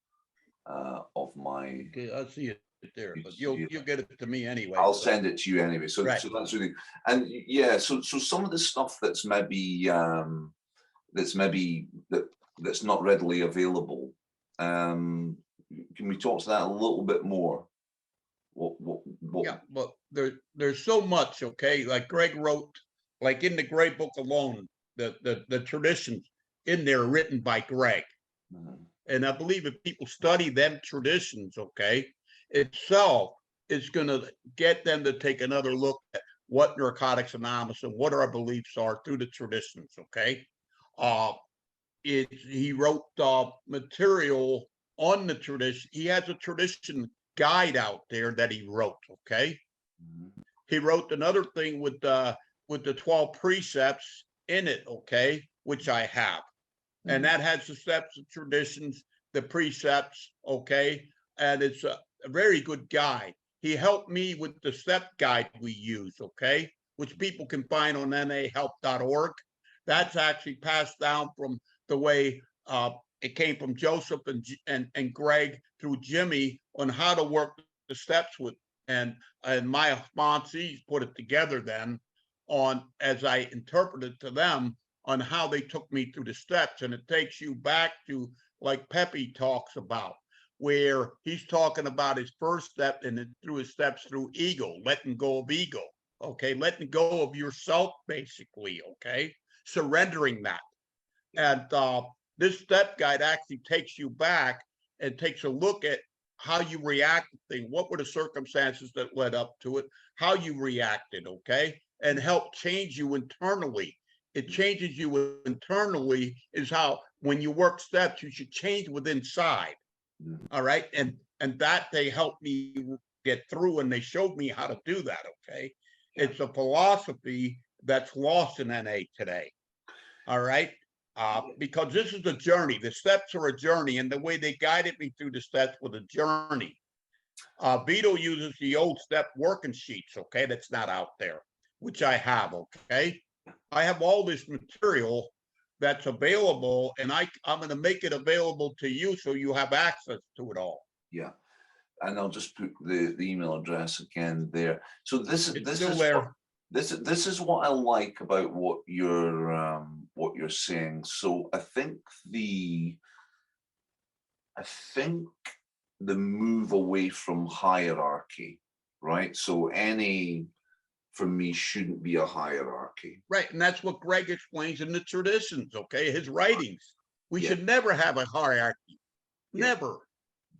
of my. Okay, I see it there, but you'll get it to me anyway. I'll send it to you anyway. So, right. So that's really, and yeah. So some of the stuff that's maybe that's not readily available. Can we talk to that a little bit more? What? Yeah, but there's so much. Okay, like Greg wrote, like in the Gray Book alone, the traditions in there written by Greg. And I believe if people study them traditions, okay, itself is going to get them to take another look at what Narcotics Anonymous and what our beliefs are through the traditions, okay? He wrote material on the tradition. He has a tradition guide out there that he wrote, okay? He wrote another thing with the 12 precepts in it, okay, which I have. And that has the steps, the traditions, the precepts, okay? And it's a very good guide. He helped me with the step guide we use, okay? Which people can find on nahelp.org. That's actually passed down from the way it came from Joseph and Greg through Jimmy on how to work the steps with, and my sponsees put it together then on, as I interpreted to them, on how they took me through the steps. And it takes you back to, like Pepe talks about, where he's talking about his first step and then through his steps through ego, letting go of ego. Okay. Letting go of yourself, basically. Okay. Surrendering that. And this step guide actually takes you back and takes a look at how you react to things. What were the circumstances that led up to it? How you reacted, okay? And help change you internally. It changes you internally is how, when you work steps, you should change within inside. All right. And that they helped me get through, and they showed me how to do that. Okay. It's a philosophy that's lost in NA today. All right. Because this is a journey. The steps are a journey, and the way they guided me through the steps was a journey. Vito uses the old step working sheets, okay, that's not out there, which I have, okay. I have all this material that's available, and I'm going to make it available to you so you have access to it all. Yeah. And I'll just put the email address again there. So this is what I like about what you're saying. So I think the move away from hierarchy, right? So any, for me, shouldn't be a hierarchy. Right, and that's what Greg explains in the traditions, okay, his writings. We should never have a hierarchy, never.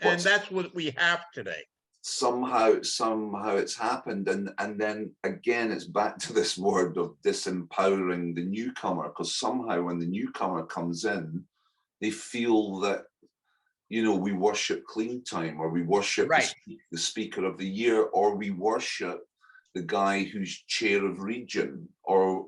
And that's what we have today. Somehow it's happened, and then again it's back to this word of disempowering the newcomer, because somehow when the newcomer comes in, they feel that, you know, we worship clean time, or we worship the speaker of the year, or we worship the guy who's chair of region, or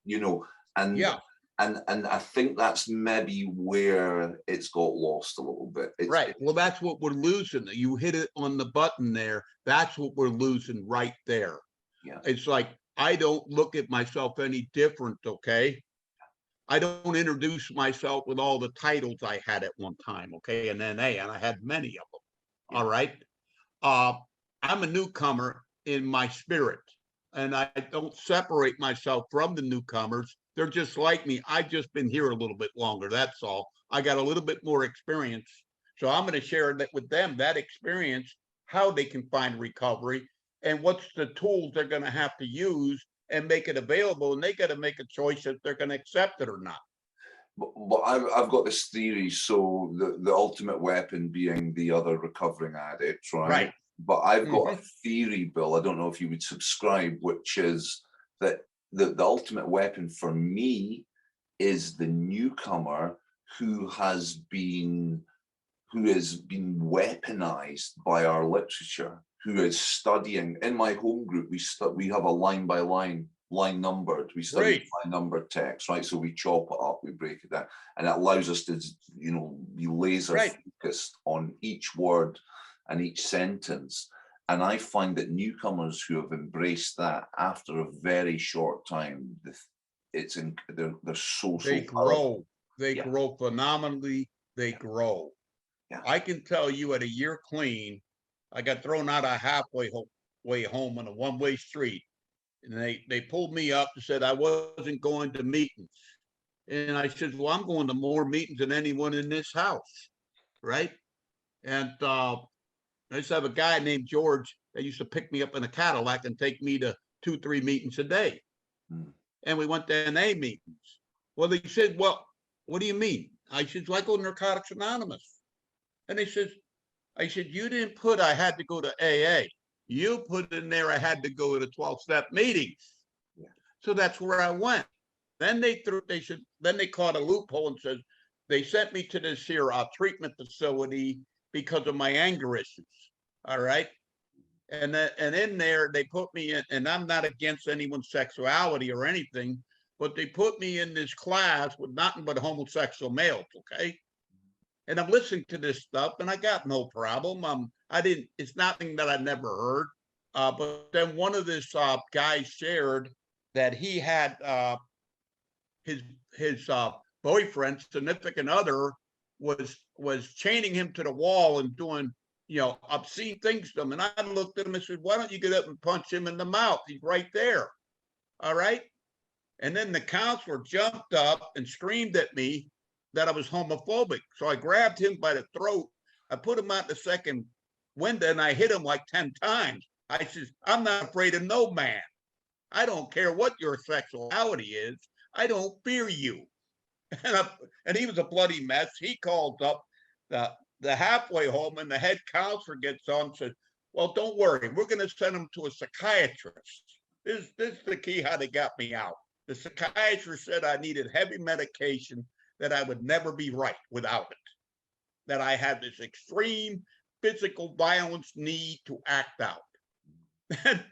you know, and I think that's maybe where it's got lost a little bit. Well, that's what we're losing. You hit it on the button there. That's what we're losing right there. Yeah. It's like, I don't look at myself any different, okay? I don't introduce myself with all the titles I had at one time, okay, in NA, and I had many of them. Yeah. All right. I'm a newcomer in my spirit, and I don't separate myself from the newcomers. They're just like me. I've just been here a little bit longer. That's all. I got a little bit more experience. So I'm going to share that with them, that experience, how they can find recovery, and what's the tools they're going to have to use and make it available. And they got to make a choice if they're going to accept it or not. But I've got this theory. So the ultimate weapon being the other recovering addict, right? But I've got a theory, Bill, I don't know if you would subscribe, which is that the ultimate weapon for me is the newcomer who has been weaponized by our literature, who is studying. In my home group, we have a line by line numbered. We study line number text, right? So we chop it up, we break it down, and it allows us to, you know, be laser focused on each word and each sentence. And I find that newcomers who have embraced that after a very short time, they're so grow. They grow phenomenally. They grow. Yeah. I can tell you, at a year clean, I got thrown out of halfway way home on a one-way street, and they pulled me up and said I wasn't going to meetings, and I said, well, I'm going to more meetings than anyone in this house, right? And I used to have a guy named George that used to pick me up in a Cadillac and take me to 2-3 meetings a day. And we went to NA meetings. Well, they said, well, what do you mean? I said, well, I go to Narcotics Anonymous. And I said, you didn't put I had to go to AA. You put in there I had to go to 12-step meetings. Yeah. So that's where I went. Then they caught a loophole and said, they sent me to this here treatment facility because of my anger issues. All right. And in there, they put me in, and I'm not against anyone's sexuality or anything, but they put me in this class with nothing but homosexual males. Okay. And I'm listening to this stuff, and I got no problem. It's nothing that I never heard. But then one of this guys shared that he had his boyfriend, significant other, was chaining him to the wall and doing, you know, obscene things to him. And I looked at him and said, why don't you get up and punch him in the mouth? He's right there. All right. And then the counselor jumped up and screamed at me that I was homophobic. So I grabbed him by the throat. I put him out the second window and I hit him like 10 times. I says, I'm not afraid of no man. I don't care what your sexuality is. I don't fear you. And he was a bloody mess. He called up the halfway home, and the head counselor gets on and says, well, don't worry. We're going to send him to a psychiatrist. This is the key how they got me out. The psychiatrist said I needed heavy medication, that I would never be right without it, that I had this extreme physical violence need to act out. And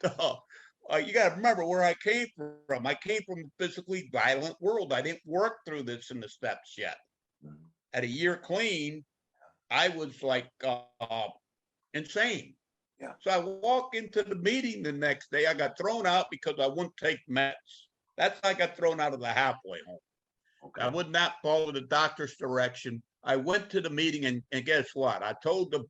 you got to remember where I came from. I came from a physically violent world. I didn't work through this in the steps yet. At a year clean, I was like insane. Yeah. So I walk into the meeting the next day. I got thrown out because I wouldn't take meds. That's how I got thrown out of the halfway home. Okay. I would not follow the doctor's direction. I went to the meeting, and guess what? I told them,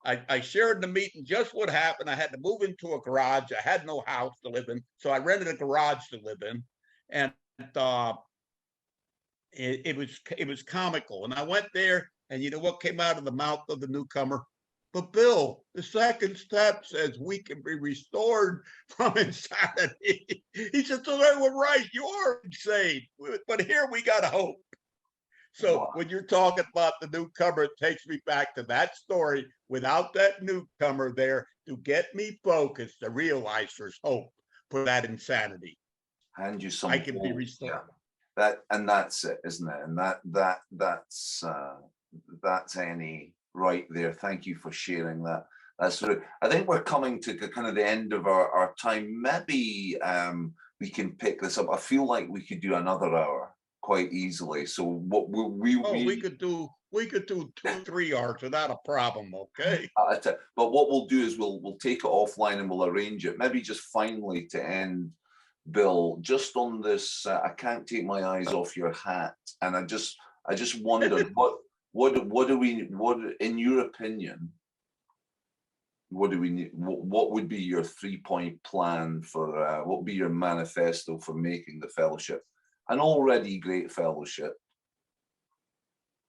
I shared the meeting just what happened. I had to move into a garage. I had no house to live in, so I rented a garage to live in, and it was comical. And I went there, and you know what came out of the mouth of the newcomer? But Bill, the second step says we can be restored from insanity. He said, so they were right. You are insane, but here we got hope. So when you're talking about the newcomer, it takes me back to that story. Without that newcomer there to get me focused, to realize there's hope for that insanity. And you some I can be restored. Yeah. That's it, isn't it? And that's any right there. Thank you for sharing that. That's sort of, I think we're coming to kind of the end of our time. Maybe we can pick this up. I feel like we could do another hour quite easily. So what we could do 2-3 hours without a problem. Okay. But what we'll do is we'll take it offline and we'll arrange it. Maybe just finally to end, Bill, just on this, I can't take my eyes off your hat, and I just wondered what in your opinion, what do we need? What would be your 3-point plan for what would be your manifesto for making the fellowship an already great fellowship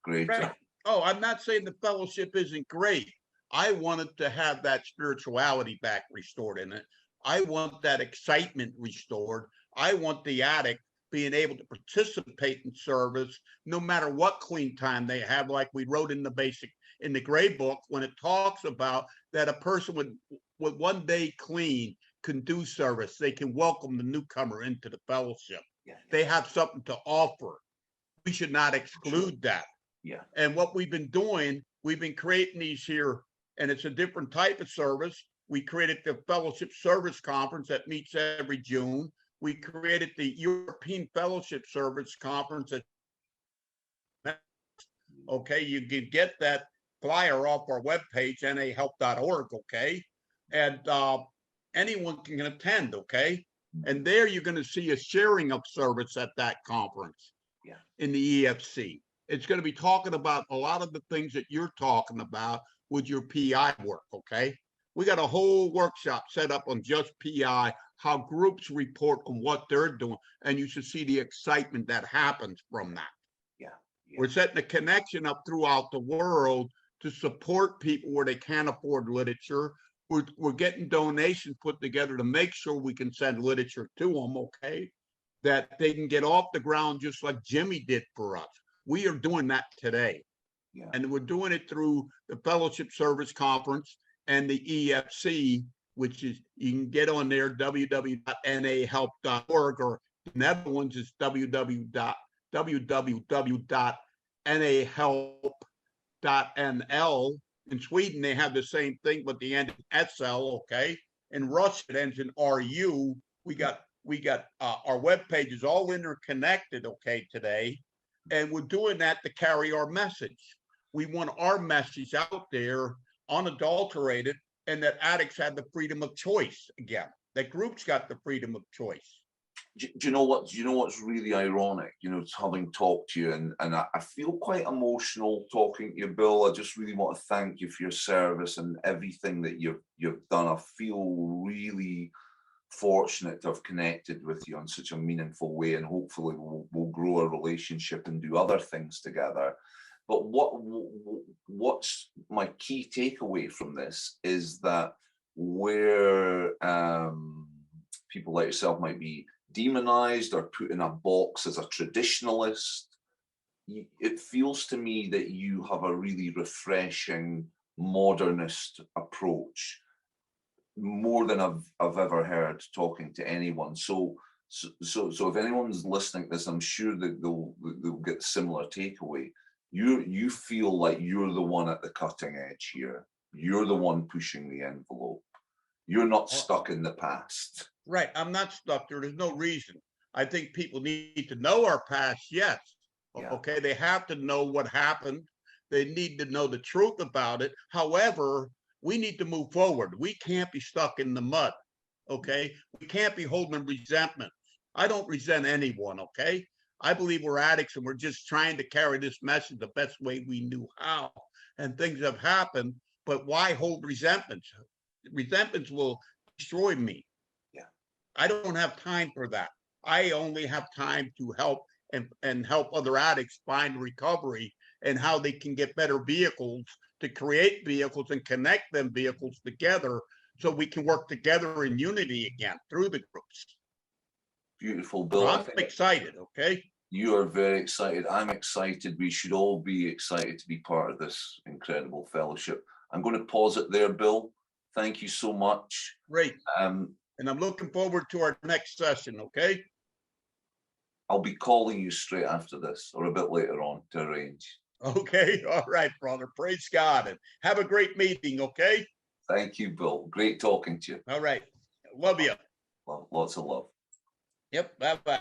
greater? Right. Oh, I'm not saying the fellowship isn't great. I wanted to have that spirituality back restored in it. I want that excitement restored. I want the addict being able to participate in service no matter what clean time they have, like we wrote in the gray book, when it talks about that a person with 1 day clean can do service. They can welcome the newcomer into the fellowship. Yeah. They have something to offer. We should not exclude that. Yeah. And what we've been doing, we've been creating these here, and it's a different type of service. We created the Fellowship Service Conference that meets every June. We created the European Fellowship Service Conference. Okay, you can get that flyer off our webpage, nahelp.org, okay? And anyone can attend, okay? And there you're going to see a sharing of service at that conference. Yeah. In the EFC. It's going to be talking about a lot of the things that you're talking about with your PI work, okay? We got a whole workshop set up on just PI, how groups report on what they're doing, and you should see the excitement that happens from that. Yeah. We're setting a connection up throughout the world to support people where they can't afford literature. We're getting donations put together to make sure we can send literature to them, okay? That they can get off the ground just like Jimmy did for us. We are doing that today. Yeah. And we're doing it through the Fellowship Service Conference and the EFC, which is, you can get on there, www.nahelp.org, or the Netherlands is www.nahelp.nl. In Sweden, they have the same thing, but the end in SL, okay? In Russia, it ends in RU. We got our web pages all interconnected, okay, today. And we're doing that to carry our message. We want our message out there unadulterated, and that addicts have the freedom of choice again. That groups got the freedom of choice. Do you know what? Do you know what's really ironic? You know, having talked to you, and I feel quite emotional talking to you, Bill. I just really want to thank you for your service and everything that you've done. I feel really fortunate to have connected with you on such a meaningful way, and hopefully we'll grow a relationship and do other things together. But what's my key takeaway from this is that where people like yourself might be demonized or put in a box as a traditionalist, it feels to me that you have a really refreshing modernist approach, more than I've ever heard talking to anyone. So if anyone's listening to this, I'm sure that they'll get similar takeaway. You feel like you're the one at the cutting edge here. You're the one pushing the envelope. You're not stuck in the past. Right. I'm not stuck there. There's no reason. I think people need to know our past. Yes. Yeah. Okay. They have to know what happened. They need to know the truth about it. However, we need to move forward. We can't be stuck in the mud. Okay. We can't be holding resentment. I don't resent anyone. Okay. I believe we're addicts and we're just trying to carry this message the best way we knew how. And things have happened, but why hold resentments? Resentments will destroy me. Yeah. I don't have time for that. I only have time to help and help other addicts find recovery and how they can get better vehicles, to create vehicles and connect them vehicles together so we can work together in unity again through the groups. Beautiful, Bill. I'm excited. Okay. You are very excited. I'm excited. We should all be excited to be part of this incredible fellowship. I'm going to pause it there, Bill. Thank you so much. Great. And I'm looking forward to our next session. Okay. I'll be calling you straight after this or a bit later on to arrange. Okay. All right, brother. Praise God. And have a great meeting. Okay. Thank you, Bill. Great talking to you. All right. Love you. Lots of love. Yep. Bye-bye.